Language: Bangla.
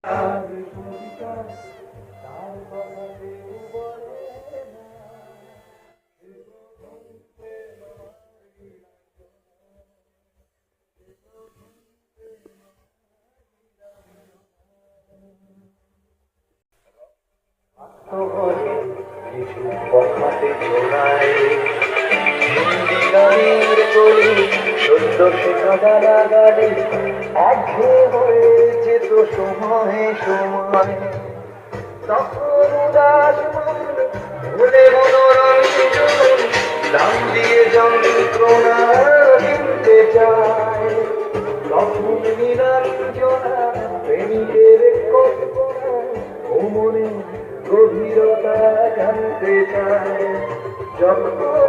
আর কবিতা তার কথা কেউ বলে না। আত্মঘরে কিছু পখাতে ছোড়ায় হিন্দি গানের কলি সদ্য শেখা গালা গালি একঘেয়ে হয়েছে তো সময়ে সময় তখন উদাস মন ভুলে মনোরঞ্জন দাম দিয়ে যন্ত্রণা কিনতে চায় তখন নীলাঞ্জনা প্রেমিকের কল্পনা ও মনে গভীরতা জানতে চায় যখন